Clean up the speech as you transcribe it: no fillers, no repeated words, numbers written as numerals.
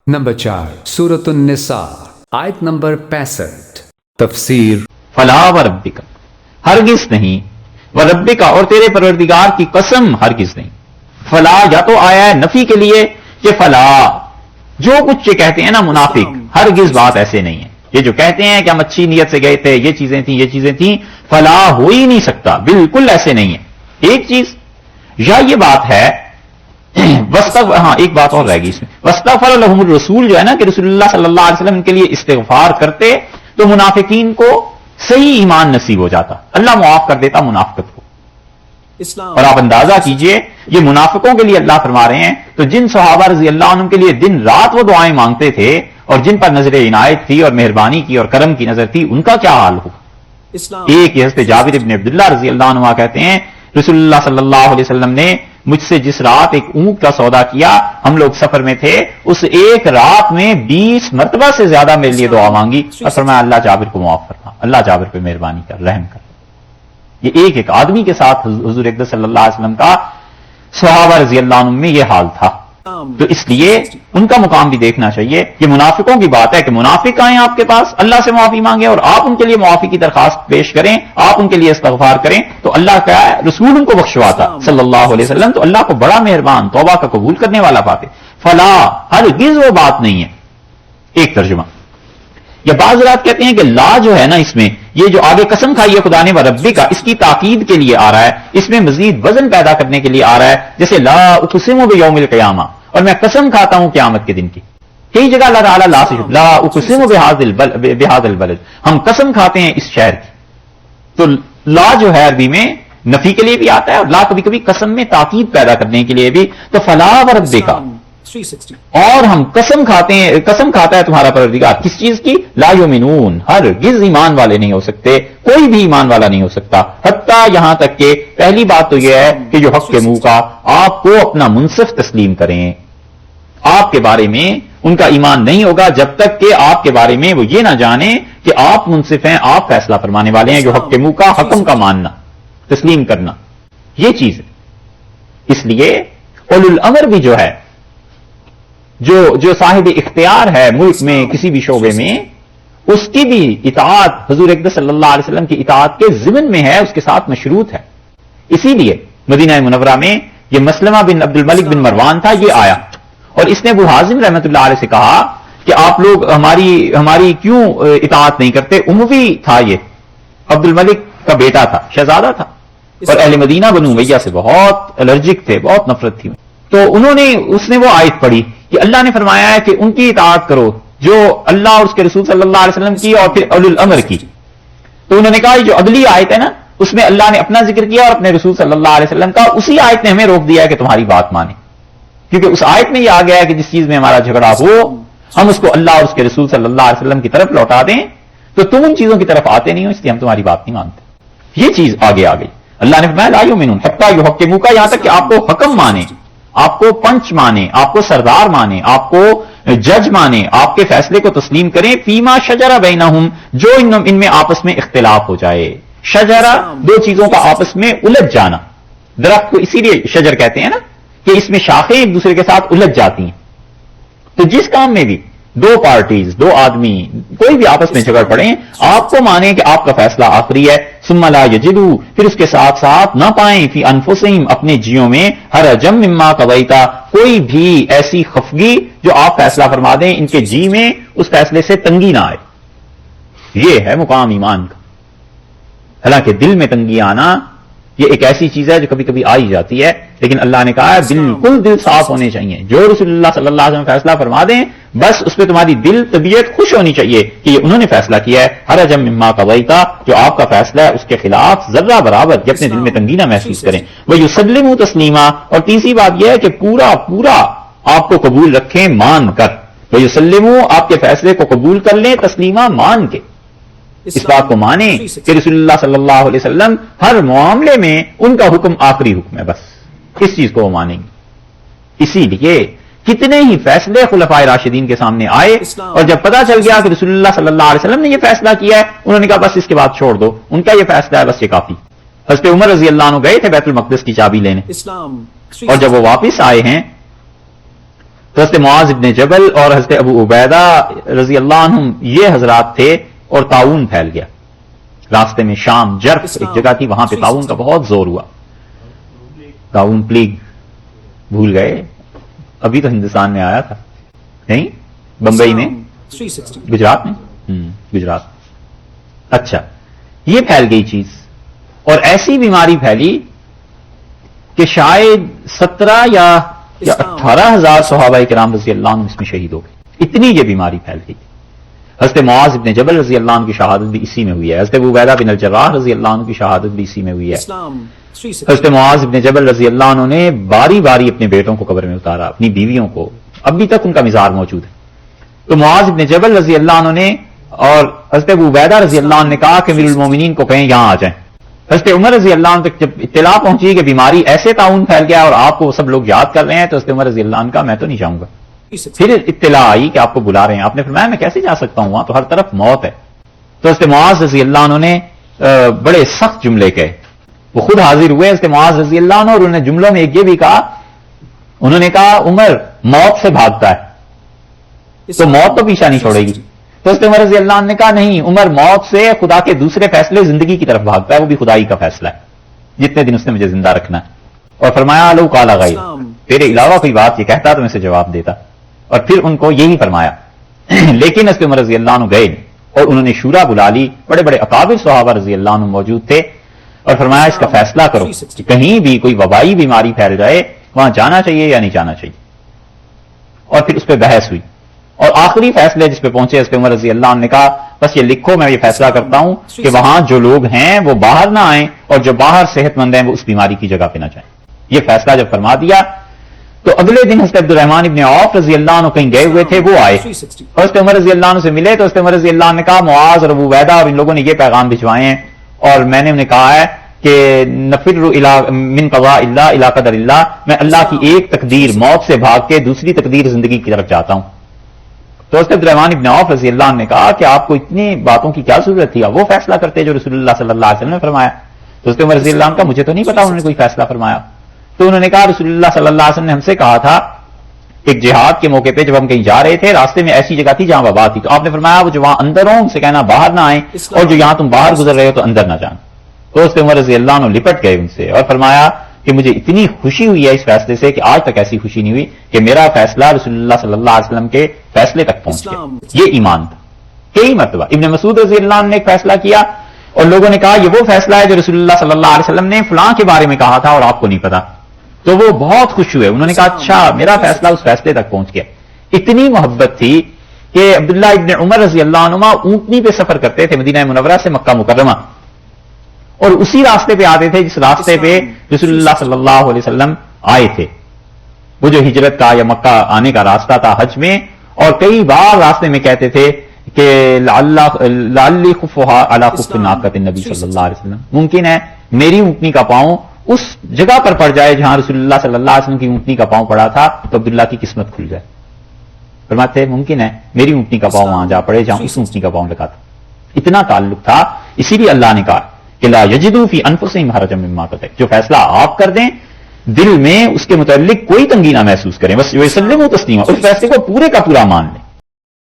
Number 4 سورۃ النساء آیت نمبر 65 تفسیر فلا وربک ہرگز نہیں، وربک اور تیرے پروردگار کی قسم ہرگز نہیں۔ فلا یا تو آیا ہے نفی کے لیے کہ فلا جو کچھ یہ کہتے ہیں نا منافق، ہرگز بات ایسے نہیں ہے۔ یہ جو کہتے ہیں کہ ہم اچھی نیت سے گئے تھے، یہ چیزیں تھیں، فلا ہو ہی نہیں سکتا، بالکل ایسے نہیں ہے۔ ایک چیز یا یہ بات ہے ہاں ایک بات اور رہ گی اس میں، واستغفر لهم الرسول جو ہے نا کہ رسول اللہ صلی اللہ علیہ وسلم کے لیے استغفار کرتے تو منافقین کو صحیح ایمان نصیب ہو جاتا، اللہ معاف کر دیتا منافقت کو۔ اور آپ اندازہ کیجئے یہ منافقوں کے لیے اللہ فرما رہے ہیں، تو جن صحابہ رضی اللہ عنہ کے لیے دن رات وہ دعائیں مانگتے تھے اور جن پر نظر عنایت تھی اور مہربانی کی اور کرم کی نظر تھی، ان کا کیا حال ہوگا؟ ایک حضرت جابر ابن عبداللہ رضی اللہ عنہ کہتے ہیں رسول اللہ صلی اللہ علیہ وسلم نے مجھ سے جس رات ایک اونٹ کا سودا کیا، ہم لوگ سفر میں تھے، اس ایک رات میں 20 مرتبہ سے زیادہ میرے لیے دعا مانگی اور فرمایا اللہ جابر کو معاف فرما، اللہ جابر پہ مہربانی کر، رحم کر۔ یہ ایک آدمی کے ساتھ حضور اقدس صلی اللہ علیہ وسلم کا صحابہ رضی اللہ عنہ میں یہ حال تھا، تو اس لیے ان کا مقام بھی دیکھنا چاہیے۔ یہ منافقوں کی بات ہے کہ منافق آئیں آپ کے پاس، اللہ سے معافی مانگیں اور آپ ان کے لیے معافی کی درخواست پیش کریں، آپ ان کے لیے استغفار کریں، تو اللہ کا رسول ان کو بخشواتا صلی اللہ علیہ وسلم، تو اللہ کو بڑا مہربان، توبہ کا قبول کرنے والا پاتے۔ فلا ہرگز وہ بات نہیں ہے، ایک ترجمہ۔ یا بعض رات کہتے ہیں کہ لا جو ہے نا اس میں، یہ جو آگے قسم کھائی ہے خدا نے وربی کا، اس کی تاکید کے لیے آ رہا ہے، اس میں مزید وزن پیدا کرنے کے لیے آ رہا ہے، جیسے لا اقسم بیوم القیامہ، اور میں قسم کھاتا ہوں قیامت کے دن کی۔ کئی جگہ اللہ تعالیٰ لا اقسم بہذا البلد، ہم قسم کھاتے ہیں اس شہر کی۔ تو لا جو ہے عربی میں نفی کے لیے بھی آتا ہے اور لا کبھی کبھی قسم میں تاکید پیدا کرنے کے لیے بھی، تو فلا وربک اور ہم قسم کھاتا ہے تمہارا پروردگار، کس چیز کی؟ لا یؤمنون، ہرگز ایمان والے نہیں ہو سکتے، کوئی بھی ایمان والا نہیں ہو سکتا، حتیٰ یہاں تک کہ پہلی بات تو یہ ہے کہ جو حق کے منہ کا آپ کو اپنا منصف تسلیم کریں، آپ کے بارے میں ان کا ایمان نہیں ہوگا جب تک کہ آپ کے بارے میں وہ یہ نہ جانے کہ آپ منصف ہیں، آپ فیصلہ فرمانے والے ہیں، جو حق کے منہ کا حکم کا ماننا، تسلیم کرنا، یہ چیز ہے۔ اس لیے اولو الامر بھی جو ہے، جو صاحب اختیار ہے ملک میں کسی بھی شعبے میں، اس کی بھی اطاعت حضور اقدس صلی اللہ علیہ وسلم کی اطاعت کے ضمن میں ہے، اس کے ساتھ مشروط ہے۔ اسی لیے مدینہ منورہ میں یہ مسلمہ بن عبد الملک بن مروان تھا، یہ آیا اور اس نے ابو حازم رحمۃ اللہ علیہ سے کہا کہ آپ لوگ ہماری کیوں اطاعت نہیں کرتے؟ اموی تھا، یہ عبد الملک کا بیٹا تھا، شہزادہ تھا، اور اہل مدینہ بنو امیہ سے بہت الرجک تھے، بہت نفرت تھی۔ تو اس نے وہ آیت پڑھی کہ اللہ نے فرمایا ہے کہ ان کی اطاعت کرو جو اللہ اور اس کے رسول صلی اللہ علیہ وسلم کی اور پھر اولو الامر کی۔ تو انہوں نے کہا جو اگلی آیت ہے نا، اس میں اللہ نے اپنا ذکر کیا اور اپنے رسول صلی اللہ علیہ وسلم کا، اسی آیت نے ہمیں روک دیا ہے کہ تمہاری بات مانیں، کیونکہ اس آیت میں یہ آ گیا ہے کہ جس چیز میں ہمارا جھگڑا ہو ہم اس کو اللہ اور اس کے رسول صلی اللہ علیہ وسلم کی طرف لوٹا دیں، تو تم ان چیزوں کی طرف آتے نہیں ہو، اس لیے ہم تمہاری بات نہیں مانتے۔ یہ چیز آگے آ گئی، اللہ نے فرمایا لا یؤمنون حتی یحکموک، یہاں تک کہ آپ کو حکم مانے، آپ کو پنچ مانے، آپ کو سردار مانے، آپ کو جج مانے، آپ کے فیصلے کو تسلیم کریں، فیما شجر بینہم، جو ان میں آپس میں اختلاف ہو جائے۔ شجرہ دو چیزوں کا آپس میں الجھ جانا، درخت کو اسی لیے شجر کہتے ہیں نا کہ اس میں شاخیں ایک دوسرے کے ساتھ الجھ جاتی ہیں۔ تو جس کام میں بھی دو پارٹیز، دو آدمی کوئی بھی آپس میں جھگڑ پڑیں، آپ کو مانیں کہ آپ کا فیصلہ آخری ہے، ثم لا یجدوا، پھر اس کے ساتھ ساتھ نہ پائیں فی انفسہم، اپنے جیوں میں، حرجا مما قضیتا، کوئی بھی ایسی خفگی جو آپ فیصلہ فرما دیں ان کے جی میں اس فیصلے سے تنگی نہ آئے۔ یہ ہے مقام ایمان کا۔ حالانکہ دل میں تنگی آنا یہ ایک ایسی چیز ہے جو کبھی کبھی آ ہی جاتی ہے، لیکن اللہ نے کہا ہے بالکل دل صاف ہونے چاہیے، جو رسول اللہ صلی اللہ علیہ وسلم فیصلہ فرما دیں بس اس پہ تمہاری دل طبیعت خوش ہونی چاہیے کہ یہ انہوں نے فیصلہ کیا ہے، حرجا مما قضیتا، جو آپ کا فیصلہ ہے اس کے خلاف ذرہ برابر یہ اپنے دل میں تنگی نہ محسوس کریں۔ وَيُسَلِّمُوا تَسْلِيمًا، اور تیسری بات یہ ہے کہ پورا آپ کو قبول رکھیں مان کر، وَيُسَلِّمُوا، آپ کے فیصلے کو قبول کر لیں، تسلیمہ مان کے، اس بات کو مانیں کہ رسول اللہ صلی اللہ علیہ وسلم ہر معاملے میں ان کا حکم آخری حکم ہے، بس اس چیز کو وہ مانیں گے۔ اسی لیے کتنے ہی فیصلے خلفائے راشدین کے سامنے آئے اور جب پتا چل گیا کہ رسول اللہ صلی اللہ علیہ وسلم نے یہ فیصلہ کیا ہے، انہوں نے کہا بس اس کے بعد چھوڑ دو، ان کا یہ فیصلہ ہے، بس یہ کافی۔ حضرت عمر رضی اللہ عنہ گئے تھے بیت المقدس کی چابی لینے، اور جب وہ واپس آئے ہیں تو حضرت معاذ ابن جبل اور حضرت ابو عبیدہ رضی اللہ عنہم یہ حضرات تھے، اور طاعون پھیل گیا راستے میں، شام جرف ایک جگہ تھی، وہاں پہ طاعون کا بہت زور ہوا. طاعون پلیگ بھول گئے، ابھی تو ہندوستان میں آیا تھا، نہیں بمبئی میں، گجرات میں، گجرات. اچھا، یہ پھیل گئی چیز، اور ایسی بیماری پھیلی کہ شاید 17 یا 18,000 صحابہ کرام رضی اللہ عنہ اس میں شہید ہو گئے، اتنی یہ بیماری پھیل گئی. حضرت معاذ ابن جبل رضی اللہ عنہ کی شہادت بھی اسی میں ہوئی ہے، حضرت ابو عبیدہ بن الجراح رضی اللہ عنہ کی شہادت بھی اسی میں ہوئی ہے. حضرت معاذ ابن جبل رضی اللہ عنہ نے باری باری اپنے بیٹوں کو قبر میں اتارا، اپنی بیویوں کو، ابھی تک ان کا مزار موجود ہے. تو معاذ ابن جبل رضی اللہ عنہ نے اور حضرت ابو عبیدہ رضی اللہ عنہ نے کہا کہ امیر المومنین کو کہیں یہاں آ جائیں. حضرت عمر رضی اللہ عنہ تک جب اطلاع پہنچی کہ بیماری ایسے طاعون پھیل گیا اور آپ کو سب لوگ یاد کر رہے ہیں، تو حضرت عمر رضی اللہ عنہ کا میں تو نہیں جاؤں گا. پھر اطلاع آئی کہ آپ کو بلا رہے ہیں، آپ نے فرمایا میں کیسے جا سکتا ہوں، وہاں تو ہر طرف موت ہے. تو حضرت معاذ رضی اللہ عنہ نے بڑے سخت جملے کہے، وہ خود حاضر ہوئے حضرت معاذ رضی اللہ عنہ، اور انہوں نے جملوں میں ایک یہ بھی کہا، انہوں نے کہا عمر موت سے بھاگتا ہے تو موت تو پیچھا نہیں چھوڑے گی. تو حضرت عمر رضی اللہ عنہ نے کہا نہیں، عمر موت سے خدا کے دوسرے فیصلے زندگی کی طرف بھاگتا ہے، وہ بھی خدائی کا فیصلہ ہے، جتنے دن اس نے مجھے زندہ رکھنا ہے. اور فرمایا لو کالا غیر، تیرے علاوہ کوئی بات یہ کہتا تو میں اسے جواب دیتا. اور پھر ان کو یہی فرمایا. لیکن حضرت عمر رضی اللہ عنہ گئے اور انہوں نے شورا بلا لی، بڑے بڑے اکابر صحابہ رضی اللہ عنہ موجود تھے، اور فرمایا اس کا فیصلہ کرو کہ کہیں بھی کوئی وبائی بیماری پھیل جائے وہاں جانا چاہیے یا نہیں جانا چاہیے. اور پھر اس پہ بحث ہوئی، اور آخری فیصلے جس پہ پہنچے حضرت عمر رضی اللہ عنہ نے کہا بس یہ لکھو، میں یہ فیصلہ کرتا ہوں کہ وہاں جو لوگ ہیں وہ باہر نہ آئیں، اور جو باہر صحت مند ہیں وہ اس بیماری کی جگہ پہ نہ جائیں. یہ فیصلہ جب فرما دیا تو اگلے دن حضرت عبد الرحمن ابن عوف رضی اللہ عنہ کہیں گئے ہوئے تھے، وہ آئے اور حضرت عمر رضی اللہ عنہ سے ملے. تو حضرت عمر رضی اللہ عنہ نے کہا معاذ اور ابو عبیدہ اور ان لوگوں نے یہ پیغام بھجوائے ہیں، اور میں نے انہیں کہا ہے کہ نفر من قضاء اللہ الی قدر اللہ، میں اللہ کی ایک تقدیر موت سے بھاگ کے دوسری تقدیر زندگی کی طرف جاتا ہوں. تو حضرت عبد الرحمن ابن عوف رضی اللہ عنہ نے کہا کہ آپ کو اتنی باتوں کی کیا ضرورت تھی، وہ فیصلہ کرتے جو رسول اللہ صلی اللہ علیہ وسلم نے فرمایا. تو حضرت عمر رضی اللہ عنہ کا مجھے تو نہیں پتا انہوں نے کوئی فیصلہ فرمایا. تو انہوں نے کہا رسول اللہ صلی اللہ علیہ وسلم نے ہم سے کہا تھا ایک جہاد کے موقع پہ جب ہم کہیں جا رہے تھے، راستے میں ایسی جگہ تھی جہاں وبا تھی، تو آپ نے فرمایا وہ جو وہاں اندر ہوں ان سے کہنا باہر نہ آئیں، اور جو یہاں تم باہر گزر رہے ہو تو اندر نہ جان. تو حضرت عمر رضی اللہ عنہ لپٹ گئے ان سے اور فرمایا کہ مجھے اتنی خوشی ہوئی ہے اس فیصلے سے کہ آج تک ایسی خوشی نہیں ہوئی کہ میرا فیصلہ رسول اللہ صلی اللہ علیہ وسلم کے فیصلے تک پہنچ گیا. یہ ایمان تھا. کئی مرتبہ ابن مسعود رضی اللہ عنہ نے ایک فیصلہ کیا اور لوگوں نے کہا یہ وہ فیصلہ ہے جو رسول اللہ صلی اللہ علیہ وسلم نے فلاں کے بارے میں کہا تھا اور آپ کو نہیں پتا. تو وہ بہت خوش ہوئے، انہوں نے کہا اچھا میرا فیصلہ اس فیصلے تک پہنچ گیا. اتنی محبت تھی کہ عبداللہ ابن عمر رضی اللہ عنہ اونٹنی پہ سفر کرتے تھے مدینہ منورہ سے مکہ مکرمہ، اور اسی راستے پہ آتے تھے جس راستے پہ رسول اللہ صلی اللہ علیہ وسلم آئے تھے، وہ جو ہجرت کا یا مکہ آنے کا راستہ تھا حج میں. اور کئی بار راستے میں کہتے تھے کہ لعلی خفھا علی خف ناقۃ النبی صلی اللہ علیہ وسلم، ممکن ہے میری اونٹنی کا پاؤں اس جگہ پر پڑ جائے جہاں رسول اللہ صلی اللہ علیہ وسلم کی اونٹنی کا پاؤں پڑا تھا تو عبداللہ کی قسمت کھل جائے. فرماتے ممکن ہے میری اونٹنی کا پاؤں وہاں جا پڑے جہاں اس اونٹنی کا پاؤں لگا تھا. اتنا تعلق تھا. اسی لیے اللہ نے کہا کہ لا یجدوا فی انفسہم حرجا مما قضیت، جو فیصلہ آپ کر دیں دل میں اس کے متعلق کوئی تنگی نہ محسوس کریں، بس یسلموا تسلیما، اس فیصلے کو پورے کا پورا مان لیں.